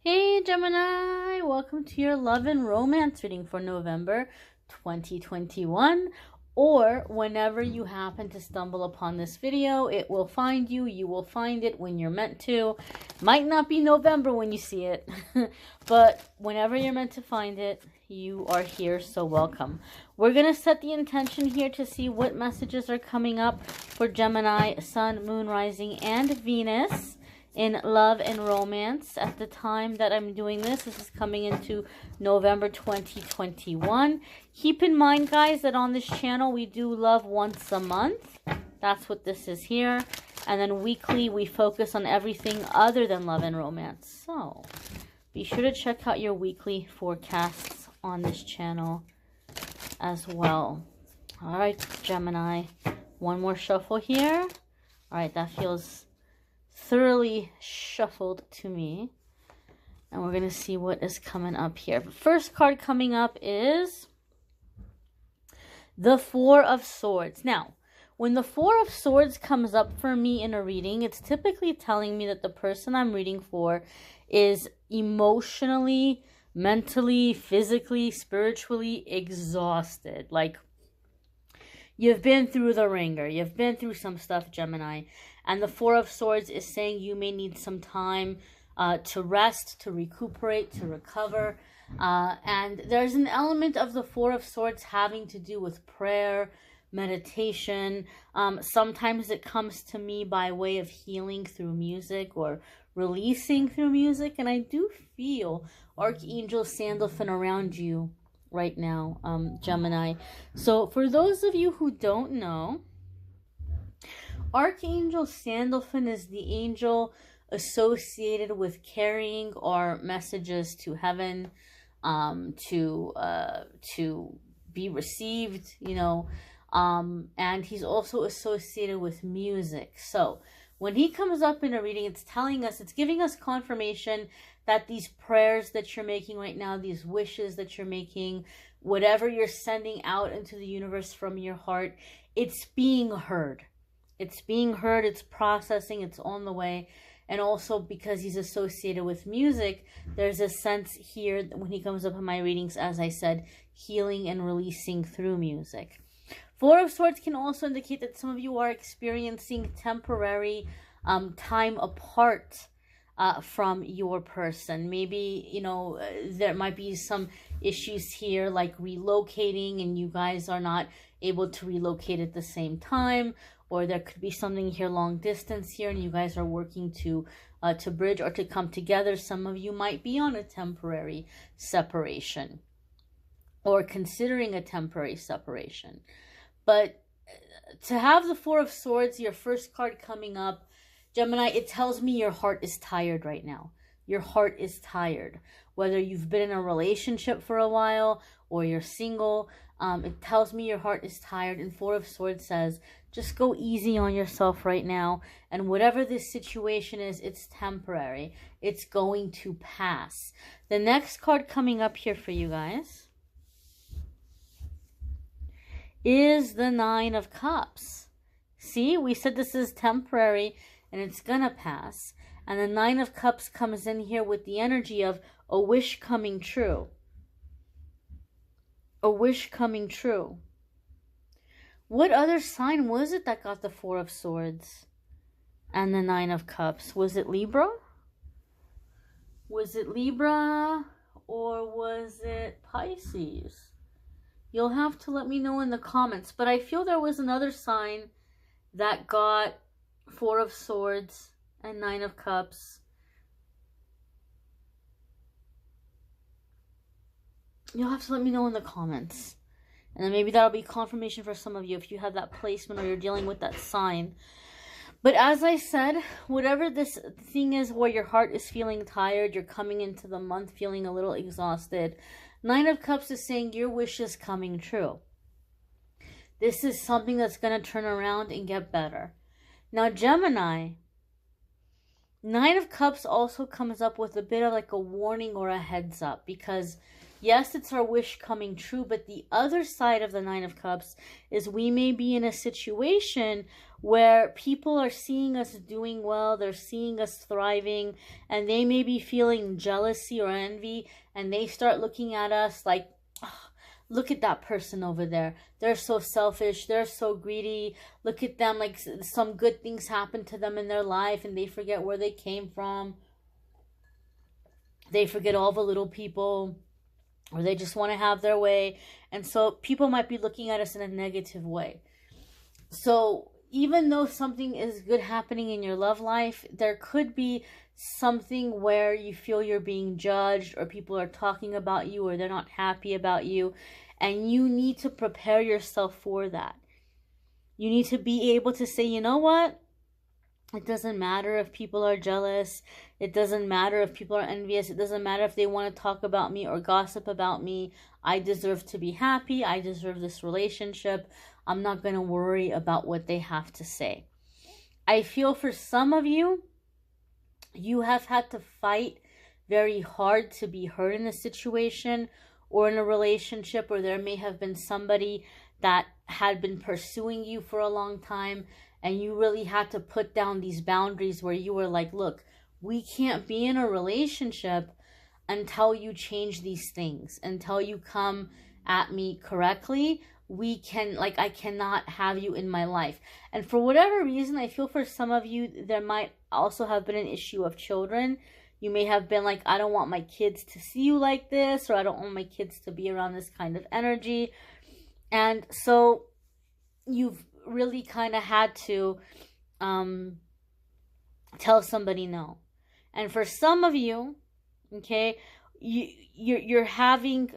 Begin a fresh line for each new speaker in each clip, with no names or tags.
Hey Gemini, welcome to your love and romance reading for November 2021, or whenever you happen to stumble upon this video, it will find you. You will find it when you're meant to. Might not be November when you see it, but whenever you're meant to find it, you are here, so welcome. We're going to set the intention here to see what messages are coming up for Gemini, Sun, Moon, Rising, and Venus in love and romance at the time that I'm doing this. This is coming into November 2021. Keep in mind, guys, that on this channel we do love once a month. That's what this is here. And then weekly we focus on everything other than love and romance. So be sure to check out your weekly forecasts on this channel as well. All right, Gemini. One more shuffle here. All right, that feels thoroughly shuffled to me, and we're gonna see what is coming up here. But first card coming up is the Four of Swords. Now, when the Four of Swords comes up for me in a reading, it's typically telling me that the person I'm reading for is emotionally, mentally, physically, spiritually exhausted. Like, you've been through the ringer. You've been through some stuff, Gemini. And the Four of Swords is saying you may need some time to rest, to recuperate, to recover. And there's an element of the Four of Swords having to do with prayer, meditation. Sometimes it comes to me by way of healing through music or releasing through music. And I do feel Archangel Sandalphon around you right now, Gemini. So for those of you who don't know, Archangel Sandalphon is the angel associated with carrying our messages to heaven, to be received, and he's also associated with music. So when he comes up in a reading, it's telling us, it's giving us confirmation that these prayers that you're making right now, these wishes that you're making, whatever you're sending out into the universe from your heart, it's being heard. It's being heard, it's processing, it's on the way. And also because he's associated with music, there's a sense here that when he comes up in my readings, as I said, healing and releasing through music. Four of Swords can also indicate that some of you are experiencing temporary time apart from your person. Maybe, there might be some issues here like relocating and you guys are not able to relocate at the same time. Or there could be something here long distance here and you guys are working to bridge or to come together. Some of you might be on a temporary separation or considering a temporary separation. But to have the Four of Swords, your first card coming up, Gemini, it tells me your heart is tired right now. Your heart is tired. Whether you've been in a relationship for a while or you're single, it tells me your heart is tired. And Four of Swords says, just go easy on yourself right now. And whatever this situation is, it's temporary. It's going to pass. The next card coming up here for you guys is the Nine of Cups. See, we said this is temporary and it's gonna pass. And the Nine of Cups comes in here with the energy of a wish coming true. A wish coming true. What other sign was it that got the Four of Swords and the Nine of Cups? Was it Libra? Was it Libra or was it Pisces? You'll have to let me know in the comments. But I feel there was another sign that got Four of Swords and Nine of Cups. You'll have to let me know in the comments. And then maybe that'll be confirmation for some of you if you have that placement or you're dealing with that sign. But as I said, whatever this thing is where your heart is feeling tired, you're coming into the month feeling a little exhausted. Nine of Cups is saying your wish is coming true. This is something that's going to turn around and get better. Now, Gemini, Nine of Cups also comes up with a bit of like a warning or a heads up because yes, it's our wish coming true, but the other side of the Nine of Cups is we may be in a situation where people are seeing us doing well, they're seeing us thriving, and they may be feeling jealousy or envy, and they start looking at us like, oh, look at that person over there. They're so selfish. They're so greedy. Look at them, like some good things happen to them in their life and they forget where they came from. They forget all the little people, or they just want to have their way. And so people might be looking at us in a negative way. So even though something is good happening in your love life, there could be something where you feel you're being judged, or people are talking about you, or they're not happy about you. And you need to prepare yourself for that. You need to be able to say, you know what? It doesn't matter if people are jealous. It doesn't matter if people are envious. It doesn't matter if they want to talk about me or gossip about me. I deserve to be happy. I deserve this relationship. I'm not going to worry about what they have to say. I feel for some of you, you have had to fight very hard to be heard in a situation or in a relationship, or there may have been somebody that had been pursuing you for a long time, and you really had to put down these boundaries where you were like, look, we can't be in a relationship until you change these things, until you come at me correctly. I cannot have you in my life. And for whatever reason, I feel for some of you, there might also have been an issue of children. You may have been like, I don't want my kids to see you like this, or I don't want my kids to be around this kind of energy. And so you've really kind of had to tell somebody no. And for some of you, okay, you're having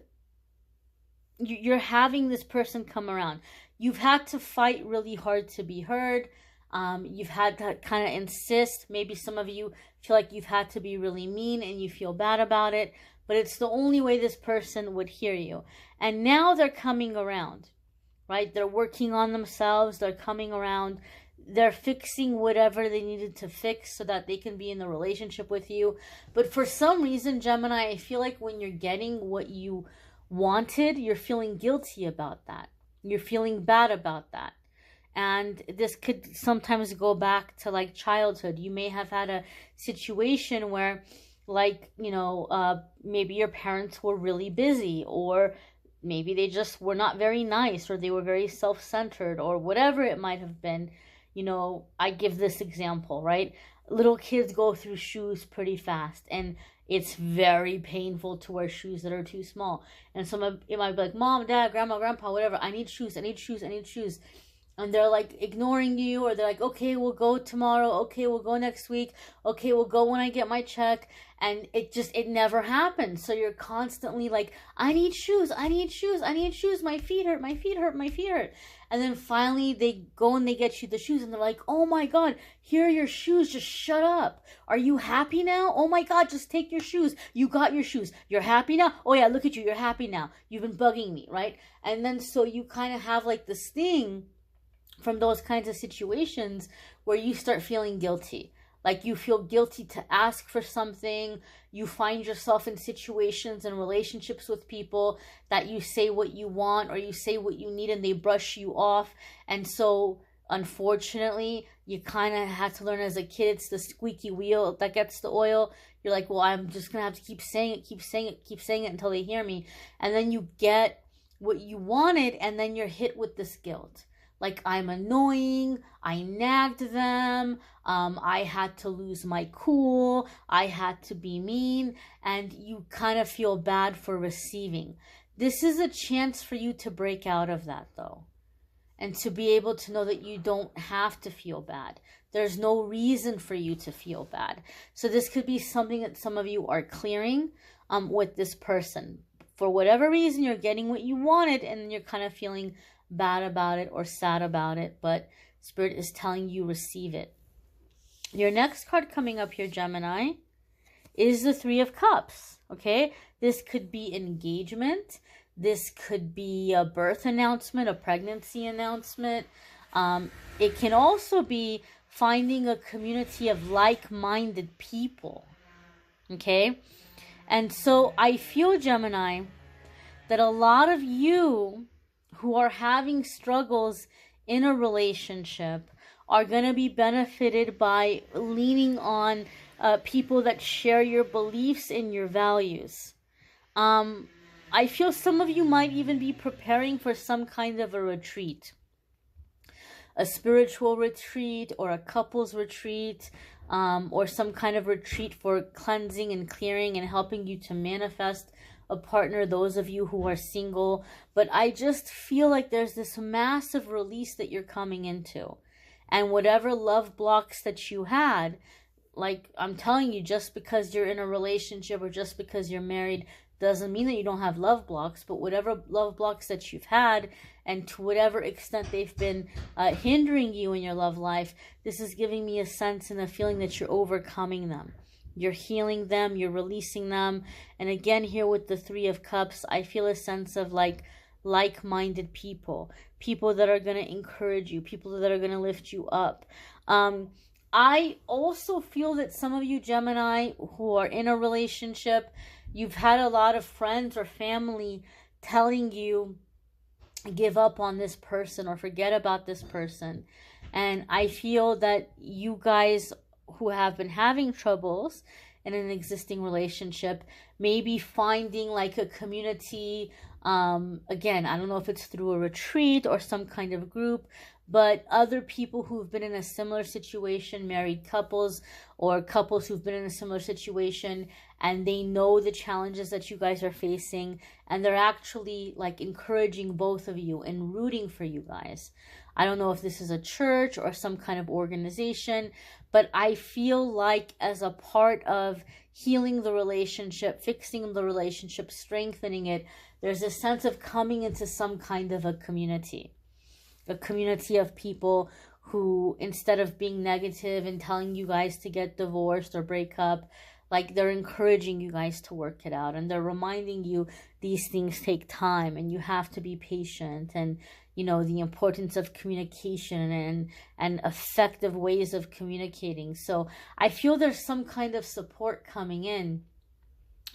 this person come around. You've had to fight really hard to be heard. You've had to kind of insist. Maybe some of you feel like you've had to be really mean and you feel bad about it, but it's the only way this person would hear you. And now they're coming around, right? They're working on themselves. They're coming around. They're fixing whatever they needed to fix so that they can be in the relationship with you. But for some reason, Gemini, I feel like when you're getting what you wanted, you're feeling guilty about that. You're feeling bad about that. And this could sometimes go back to like childhood. You may have had a situation where, like, maybe your parents were really busy, or maybe they just were not very nice, or they were very self-centered, or whatever it might have been. I give this example, right? Little kids go through shoes pretty fast, and it's very painful to wear shoes that are too small. And it might be like, Mom, Dad, Grandma, Grandpa, whatever, I need shoes, I need shoes, I need shoes. And they're like ignoring you, or they're like, okay, we'll go tomorrow. Okay, we'll go next week. Okay, we'll go when I get my check. And it never happens. So you're constantly like, I need shoes, I need shoes, I need shoes. My feet hurt, my feet hurt, my feet hurt. And then finally they go and they get you the shoes, and they're like, oh my God, here are your shoes. Just shut up. Are you happy now? Oh my God, just take your shoes. You got your shoes. You're happy now? Oh yeah, look at you. You're happy now. You've been bugging me, right? And then so you kind of have like this thing from those kinds of situations where you start feeling guilty. Like you feel guilty to ask for something. You find yourself in situations and relationships with people that you say what you want or you say what you need and they brush you off. And so unfortunately, you kind of had to learn as a kid, it's the squeaky wheel that gets the oil. You're like, well, I'm just going to have to keep saying it, keep saying it, keep saying it until they hear me. And then you get what you wanted, and then you're hit with this guilt. Like, I'm annoying, I nagged them, I had to lose my cool, I had to be mean, and you kind of feel bad for receiving. This is a chance for you to break out of that, though, and to be able to know that you don't have to feel bad. There's no reason for you to feel bad. So this could be something that some of you are clearing with this person. For whatever reason, you're getting what you wanted, and you're kind of feeling bad about it or sad about it, but Spirit is telling you receive it. Your next card coming up here, Gemini, is the Three of Cups. Okay, this could be engagement. This could be a birth announcement, a pregnancy announcement. It can also be finding a community of like-minded people. Okay, and so I feel, Gemini, that a lot of you who are having struggles in a relationship, are going to be benefited by leaning on people that share your beliefs and your values. I feel some of you might even be preparing for some kind of a retreat. A spiritual retreat or a couples retreat, or some kind of retreat for cleansing and clearing and helping you to manifest a partner, those of you who are single. But I just feel like there's this massive release that you're coming into. And whatever love blocks that you had, like I'm telling you, just because you're in a relationship or just because you're married doesn't mean that you don't have love blocks. But whatever love blocks that you've had, and to whatever extent they've been hindering you in your love life, this is giving me a sense and a feeling that you're overcoming them. You're healing them, you're releasing them. And again, here with the Three of Cups, I feel a sense of like-minded people. People that are going to encourage you, people that are going to lift you up. I also feel that some of you Gemini who are in a relationship, you've had a lot of friends or family telling you, give up on this person or forget about this person. And I feel that you guys who have been having troubles in an existing relationship, maybe finding like a community. Again, I don't know if it's through a retreat or some kind of group, but other people who've been in a similar situation, married couples or couples who've been in a similar situation, and they know the challenges that you guys are facing, and they're actually like encouraging both of you and rooting for you guys. I don't know if this is a church or some kind of organization, but I feel like as a part of healing the relationship, fixing the relationship, strengthening it, there's a sense of coming into some kind of a community of people who, instead of being negative and telling you guys to get divorced or break up, like they're encouraging you guys to work it out, and they're reminding you these things take time and you have to be patient, and you know the importance of communication and effective ways of communicating. So I feel there's some kind of support coming in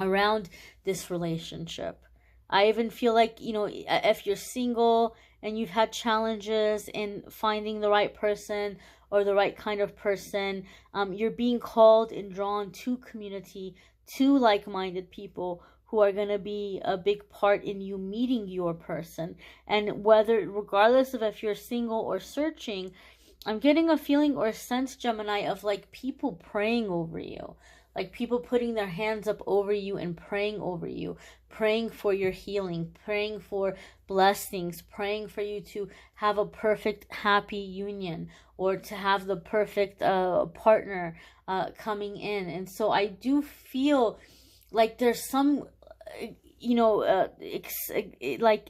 around this relationship. I even feel like, you know, if you're single and you've had challenges in finding the right person or the right kind of person, you're being called and drawn to community, to like-minded people who are going to be a big part in you meeting your person. And regardless of if you're single or searching, I'm getting a feeling or a sense, Gemini, of like people praying over you. Like people putting their hands up over you and praying over you, praying for your healing, praying for blessings, praying for you to have a perfect, happy union, or to have the perfect partner coming in. And so I do feel like there's some,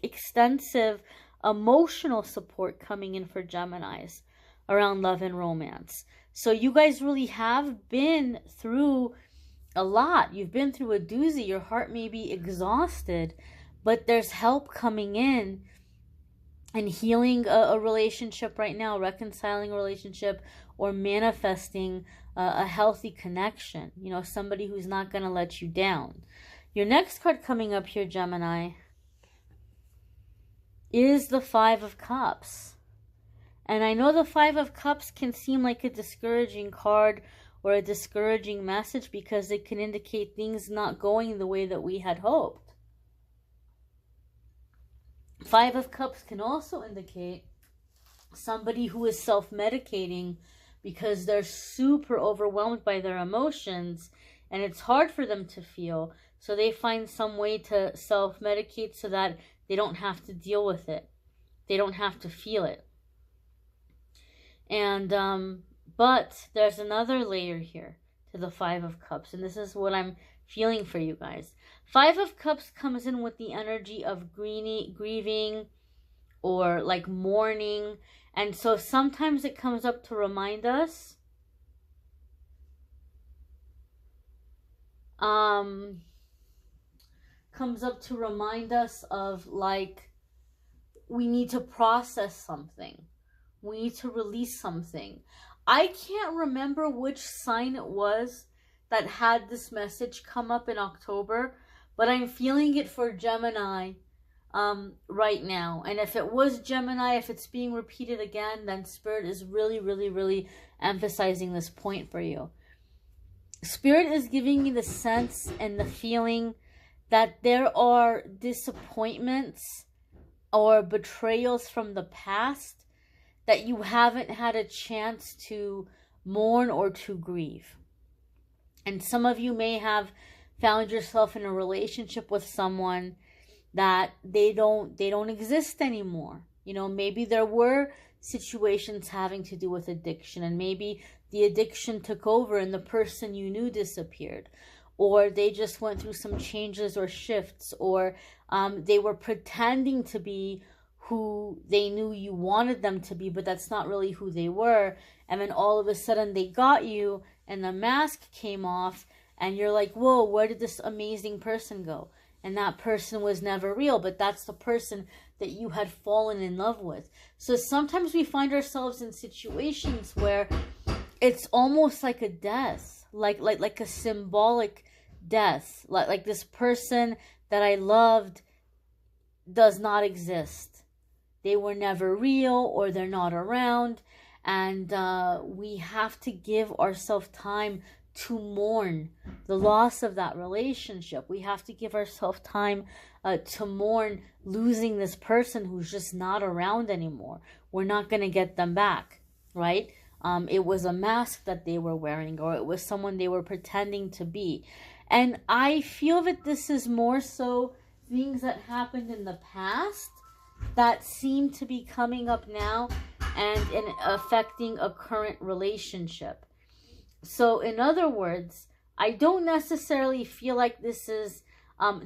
extensive emotional support coming in for Geminis around love and romance. So you guys really have been through a lot. You've been through a doozy. Your heart may be exhausted, but there's help coming in and healing a relationship right now, reconciling a relationship, or manifesting a healthy connection. You know, somebody who's not going to let you down. Your next card coming up here, Gemini, is the Five of Cups. And I know the Five of Cups can seem like a discouraging card or a discouraging message because it can indicate things not going the way that we had hoped. Five of Cups can also indicate somebody who is self-medicating because they're super overwhelmed by their emotions and it's hard for them to feel. So they find some way to self-medicate so that they don't have to deal with it. They don't have to feel it. And, but there's another layer here to the Five of Cups. And this is what I'm feeling for you guys. Five of Cups comes in with the energy of grieving or like mourning. And so sometimes it comes up to remind us. Comes up to remind us of like, we need to process something. We need to release something. I can't remember which sign it was that had this message come up in October, but I'm feeling it for Gemini right now. And if it was Gemini, if it's being repeated again, then Spirit is really, really, really emphasizing this point for you. Spirit is giving you the sense and the feeling that there are disappointments or betrayals from the past that you haven't had a chance to mourn or to grieve. And some of you may have found yourself in a relationship with someone that they don't exist anymore. You know, maybe there were situations having to do with addiction, and maybe the addiction took over and the person you knew disappeared, or they just went through some changes or shifts, or they were pretending to be who they knew you wanted them to be, but that's not really who they were. And then all of a sudden they got you and the mask came off and you're like, whoa, where did this amazing person go? And that person was never real, but that's the person that you had fallen in love with. So sometimes we find ourselves in situations where it's almost like a death, like a symbolic death. Like this person that I loved does not exist. They were never real, or they're not around. And we have to give ourselves time to mourn the loss of that relationship. We have to give ourselves time to mourn losing this person who's just not around anymore. We're not going to get them back, right? It was a mask that they were wearing, or it was someone they were pretending to be. And I feel that this is more so things that happened in the past that seem to be coming up now and affecting a current relationship. So in other words, I don't necessarily feel like this is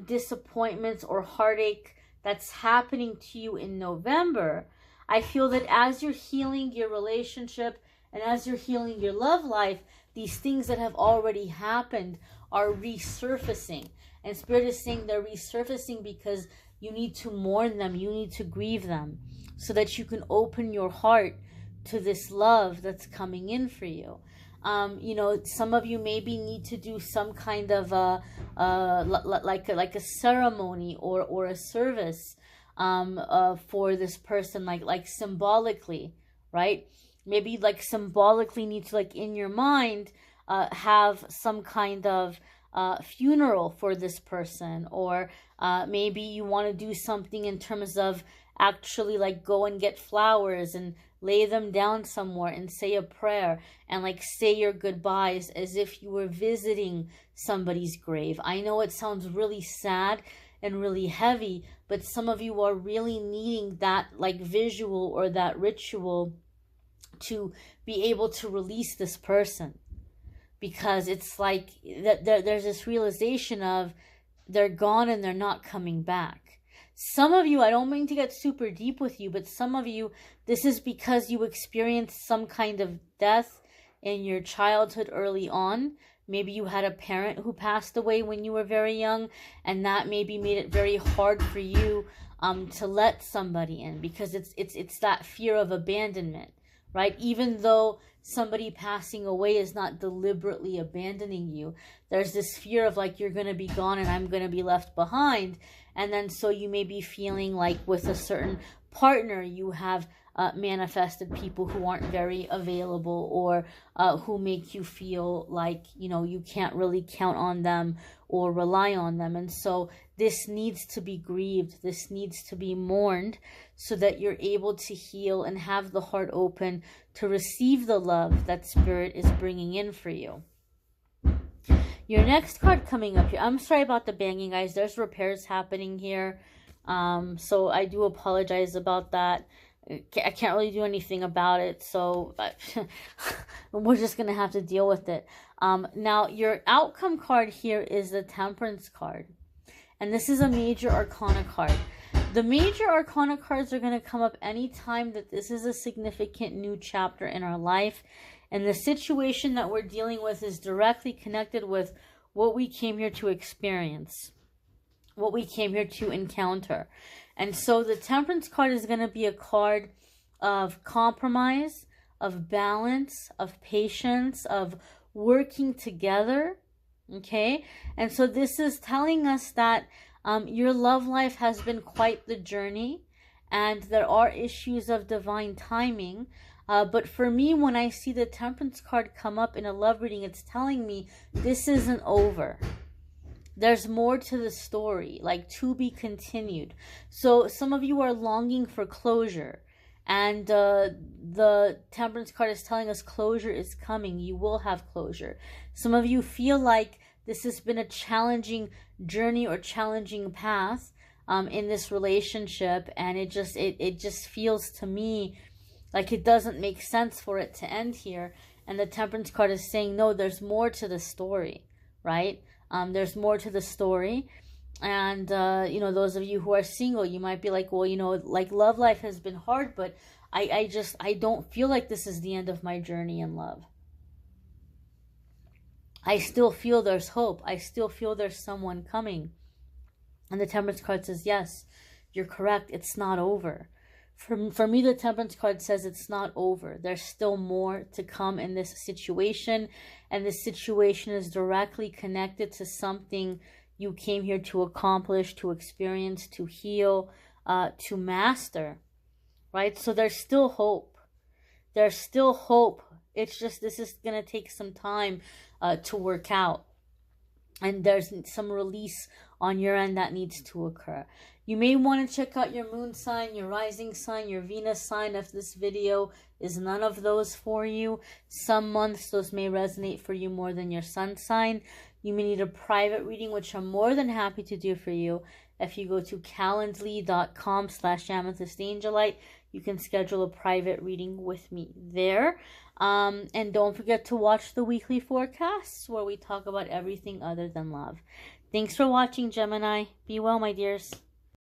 disappointments or heartache that's happening to you in November. I feel that as you're healing your relationship and as you're healing your love life, these things that have already happened are resurfacing. And Spirit is saying they're resurfacing because you need to mourn them, you need to grieve them, so that you can open your heart to this love that's coming in for you. You know, some of you maybe need to do some kind of like a ceremony or a service for this person, like symbolically, right? Maybe like symbolically need to, like in your mind, have some kind of funeral for this person, or maybe you want to do something in terms of actually like go and get flowers and lay them down somewhere and say a prayer and like say your goodbyes as if you were visiting somebody's grave. I know it sounds really sad and really heavy, but some of you are really needing that like visual or that ritual to be able to release this person, because it's like that there's this realization of they're gone and they're not coming back. Some of you, I don't mean to get super deep with you, but some of you, this is because you experienced some kind of death in your childhood early on. Maybe you had a parent who passed away when you were very young, and that maybe made it very hard for you to let somebody in, because it's that fear of abandonment, right? Even though somebody passing away is not deliberately abandoning you, there's this fear of like, you're going to be gone and I'm going to be left behind. And then so you may be feeling like with a certain partner, you have manifested people who aren't very available, or who make you feel like, you know, you can't really count on them or rely on them. And so this needs to be grieved. This needs to be mourned so that you're able to heal and have the heart open to receive the love that Spirit is bringing in for you. Your next card coming up here, I'm sorry about the banging, guys. There's repairs happening here. So I do apologize about that. I can't really do anything about it, so we're just going to have to deal with it. Now, your outcome card here is the Temperance card. And this is a major arcana card. The major arcana cards are going to come up anytime that this is a significant new chapter in our life. And the situation that we're dealing with is directly connected with what we came here to experience, what we came here to encounter. And so the Temperance card is going to be a card of compromise, of balance, of patience, of working together. Okay? And so this is telling us that Your love life has been quite the journey, and there are issues of divine timing. But for me, when I see the Temperance card come up in a love reading, it's telling me this isn't over. There's more to the story, like to be continued. So some of you are longing for closure. And the Temperance card is telling us closure is coming. You will have closure. Some of you feel like this has been a challenging journey or challenging path in this relationship. And it just feels to me like it doesn't make sense for it to end here. And the Temperance card is saying, no, there's more to the story, right? There's more to the story. And, you know, those of you who are single, you might be like, well, you know, like love life has been hard, but I don't feel like this is the end of my journey in love. I still feel there's hope. I still feel there's someone coming. And the Temperance card says, yes, you're correct. It's not over. For me, the Temperance card says it's not over. There's still more to come in this situation. And this situation is directly connected to something you came here to accomplish, to experience, to heal, to master. Right? So there's still hope. There's still hope. It's just this is going to take some time to work out. And there's some release on your end that needs to occur. You may want to check out your moon sign, your rising sign, your Venus sign if this video is none of those for you. Some months those may resonate for you more than your sun sign. You may need a private reading, which I'm more than happy to do for you. If you go to calendly.com/amethystangelite, you can schedule a private reading with me there. And don't forget to watch the weekly forecasts where we talk about everything other than love. Thanks for watching, Gemini. Be well, my dears.